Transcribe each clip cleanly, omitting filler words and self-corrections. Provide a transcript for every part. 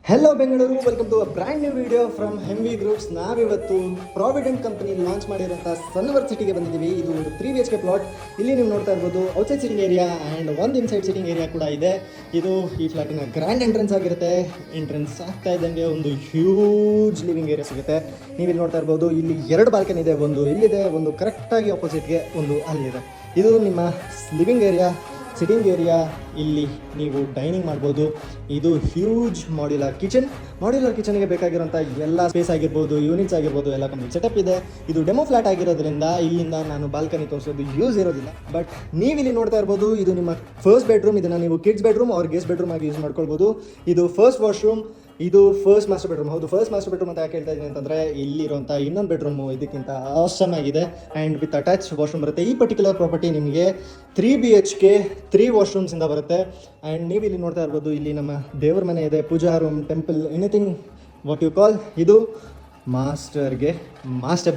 Hello Bengaluru, welcome to a brand new video from ಹೆಮ್ವಿ groups. ನಾವಿವತ್ತು Provident company launch ಮಾಡಿರೋಂಥ Sunworth ಸಿಟಿಗೆ ಬಂದಿದ್ದೀವಿ. ಇದು ಒಂದು 3 BHK ಪ್ಲಾಟ್. ಇಲ್ಲಿ ನೀವು ನೋಡ್ತಾ ಇರ್ಬೋದು ಔಟ್ಸೈಡ್ ಸಿಟಿಂಗ್ ಏರಿಯಾ ಆ್ಯಂಡ್ ಒಂದು ಇನ್ಸೈಡ್ ಸಿಟಿಂಗ್ ಏರಿಯಾ ಕೂಡ ಇದೆ. ಇದು ಈ ಫ್ಲಾಟಿನ ಗ್ರ್ಯಾಂಡ್ ಎಂಟ್ರೆನ್ಸ್ ಆಗಿರುತ್ತೆ. ಎಂಟ್ರೆನ್ಸ್ ಆಗ್ತಾ ಇದ್ದಂಗೆ ಒಂದು ಹ್ಯೂಜ್ ಲಿವಿಂಗ್ ಏರಿಯಾ ಸಿಗುತ್ತೆ. ನೀವು ಇಲ್ಲಿ ನೋಡ್ತಾ ಇರ್ಬೋದು, ಇಲ್ಲಿ 2 ಬಾಲ್ಕನಿ ಇದೆ. ಒಂದು ಇಲ್ಲಿದೆ, ಒಂದು ಕರೆಕ್ಟಾಗಿ ಆಪೋಸಿಟ್ಗೆ ಒಂದು ಅಲ್ಲಿದೆ. ಇದು ನಿಮ್ಮ ಲಿವಿಂಗ್ ಏರಿಯಾ, ಸಿಟ್ಟಿಂಗ್ ಏರಿಯಾ. ಇಲ್ಲಿ ನೀವು ಡೈನಿಂಗ್ ಮಾಡ್ಬೋದು. ಇದು ಹ್ಯೂಜ್ ಮಾಡ್ಯುಲರ್ ಕಿಚನ್ಗೆ ಬೇಕಾಗಿರೋಂಥ ಎಲ್ಲ ಸ್ಪೇಸ್ ಆಗಿರ್ಬೋದು, ಯೂನಿಟ್ಸ್ ಆಗಿರ್ಬೋದು, ಎಲ್ಲ ಕಂಪ್ಲೀಟ್ ಸೆಟಪ್ ಇದೆ. ಇದು ಡೆಮೋ ಫ್ಲಾಟ್ ಆಗಿರೋದ್ರಿಂದ ಇಲ್ಲಿಂದ ನಾನು ಬಾಲ್ಕನಿ ತೋರಿಸೋದು ಯೂಸ್ ಇರೋದಿಲ್ಲ. ಬಟ್ ನೀವಿಲ್ಲಿ ನೋಡ್ತಾ ಇರ್ಬೋದು, ಇದು ನಿಮ್ಮ ಫಸ್ಟ್ ಬೆಡ್ರೂಮ್. ಇದನ್ನು ನೀವು ಕಿಡ್ಸ್ ಬೆಡ್ರೂಮ್ ಅವ್ರ ಗೆಸ್ಟ್ ಬೆಡ್ರೂಮ್ ಆಗಿ ಯೂಸ್ ಮಾಡ್ಕೊಳ್ಬೋದು. ಇದು ಫಸ್ಟ್ ವಾಶ್ರೂಮ್, ಇದು ಫಸ್ಟ್ ಮಾಸ್ಟರ್ ಬೆಡ್ರೂಮ್. ಹೌದು, ಫಸ್ಟ್ ಮಾಸ್ಟರ್ ಬೆಡ್ರೂಮ್ ಅಂತ ಯಾಕೆ ಹೇಳ್ತಾ ಇದ್ದೀನಿ ಅಂತಂದರೆ, ಇಲ್ಲಿರುವಂಥ ಇನ್ನೊಂದು ಬೆಡ್ರೂಮು ಇದಕ್ಕಿಂತ ಆಸಮ್ ಆಗಿದೆ ಆ್ಯಂಡ್ ವಿತ್ ಅಟ್ಯಾಚ್ ವಾಶ್ರೂಮ್ ಬರುತ್ತೆ. ಈ ಪರ್ಟಿಕ್ಯುಲರ್ ಪ್ರಾಪರ್ಟಿ ನಿಮಗೆ 3 BHK 3 ವಾಶ್ರೂಮ್ಸಿಂದ ಬರುತ್ತೆ. ಆ್ಯಂಡ್ ನೀವು ಇಲ್ಲಿ ನೋಡ್ತಾ ಇರ್ಬೋದು, ಇಲ್ಲಿ ನಮ್ಮ ದೇವ್ರ ಮನೆ ಇದೆ, puja room, temple, anything what you call. ಇದು master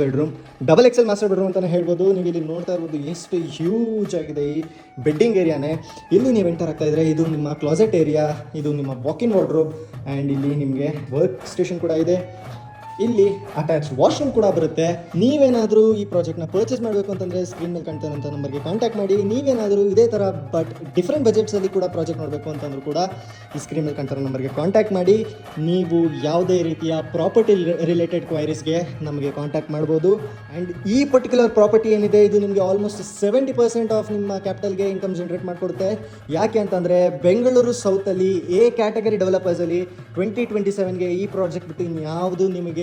bedroom, double XL master bedroom ಅಂತಲೇ ಹೇಳ್ಬೋದು. ನೀವು ಇಲ್ಲಿ ನೋಡ್ತಾ ಇರ್ಬೋದು ಎಷ್ಟು ಹ್ಯೂಜ್ ಆಗಿದೆ ಈ ಬೆಡ್ಡಿಂಗ್ ಏರಿಯಾನೇ. ಇಲ್ಲಿ ನೀವು ಎಂಟರ್ ಆಗ್ತಾ ಇದ್ದರೆ ಇದು ನಿಮ್ಮ ಕ್ಲಾಸೆಟ್ ಏರಿಯಾ, ಇದು ನಿಮ್ಮ ವಾಕಿನ್ ವಾರ್ಡ್ರೋಬ್ ಆ್ಯಂಡ್ ಇಲ್ಲಿ ನಿಮಗೆ ವರ್ಕ್ ಸ್ಟೇಷನ್ ಕೂಡ ಇದೆ. ಇಲ್ಲಿ ಅಟ್ಯಾಚ್ ವಾಶ್ರೂಮ್ ಕೂಡ ಬರುತ್ತೆ. ನೀವೇನಾದರೂ ಈ ಪ್ರಾಜೆಕ್ಟ್ನ ಪರ್ಚೇಸ್ ಮಾಡಬೇಕು ಅಂತಂದರೆ ಸ್ಕ್ರೀನ್ ಮೇಲೆ ಕಾಣ್ತಾರಂಥ ನಂಬರ್ಗೆ ಕಾಂಟ್ಯಾಕ್ಟ್ ಮಾಡಿ. ನೀವೇನಾದರೂ ಇದೇ ಥರ ಬಟ್ ಡಿಫ್ರೆಂಟ್ ಬಜೆಟ್ಸಲ್ಲಿ ಕೂಡ ಪ್ರಾಜೆಕ್ಟ್ ಮಾಡಬೇಕು ಅಂತಂದ್ರೂ ಕೂಡ ಈ ಸ್ಕ್ರೀನ್ ಮೇಲೆ ಕಾಣ್ತಾರೋ ನಂಬರ್ಗೆ ಕಾಂಟ್ಯಾಕ್ಟ್ ಮಾಡಿ. ನೀವು ಯಾವುದೇ ರೀತಿಯ ಪ್ರಾಪರ್ಟಿ ರಿಲೇಟೆಡ್ ಕ್ವೈರೀಸ್ಗೆ ನಮಗೆ ಕಾಂಟ್ಯಾಕ್ಟ್ ಮಾಡ್ಬೋದು. ಆ್ಯಂಡ್ ಈ ಪರ್ಟಿಕ್ಯುಲರ್ ಪ್ರಾಪರ್ಟಿ ಏನಿದೆ, ಇದು ನಿಮಗೆ ಆಲ್ಮೋಸ್ಟ್ 70% ಆಫ್ ನಿಮ್ಮ ಕ್ಯಾಪಿಟಲ್ಗೆ ಇನ್ಕಮ್ ಜನರೇಟ್ ಮಾಡಿಕೊಡುತ್ತೆ. ಯಾಕೆ ಅಂತಂದರೆ ಬೆಂಗಳೂರು ಸೌತಲ್ಲಿ ಎ ಕ್ಯಾಟಗರಿ ಡೆವಲಪರ್ಸಲ್ಲಿ 2027ಗೆ ಈ ಪ್ರಾಜೆಕ್ಟ್ ಬಿಟ್ಟು ಇನ್ಯಾವುದು ನಿಮಗೆ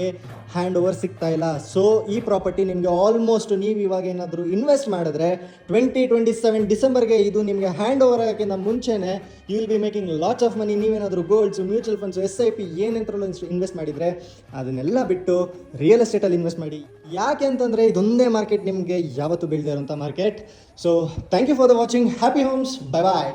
ಹ್ಯಾಂಡ್ ಓವರ್ ಸಿಗ್ತಾ ಇಲ್ಲ. ಸೊ ಈ ಪ್ರಾಪರ್ಟಿ ನಿಮಗೆ ಆಲ್ಮೋಸ್ಟ್ ನೀವು ಇವಾಗ ಏನಾದರೂ ಇನ್ವೆಸ್ಟ್ ಮಾಡಿದ್ರೆ 2027 ಡಿಸೆಂಬರ್ಗೆ ಇದು ನಿಮಗೆ ಹ್ಯಾಂಡ್ ಓವರ್ ಆಗೋಕ್ಕಿಂತ ಮುಂಚೆನೇ you will be making lots of money. ನೀವೇನಾದರೂ ಗೋಲ್ಡ್ಸು, ಮ್ಯೂಚುವಲ್ ಫಂಡ್ಸು, SIP ಏನೆಂತರಲ್ಲೂ ಇನ್ವೆಸ್ಟ್ ಮಾಡಿದರೆ ಅದನ್ನೆಲ್ಲ ಬಿಟ್ಟು ರಿಯಲ್ ಎಸ್ಟೇಟಲ್ಲಿ ಇನ್ವೆಸ್ಟ್ ಮಾಡಿ. ಯಾಕೆ ಅಂತಂದರೆ ಇದೊಂದೇ ಮಾರ್ಕೆಟ್ ನಿಮಗೆ ಯಾವತ್ತೂ ಬೀಳದೇ ಇರೋಂಥ market. So thank you for the watching. Happy homes. Bye bye.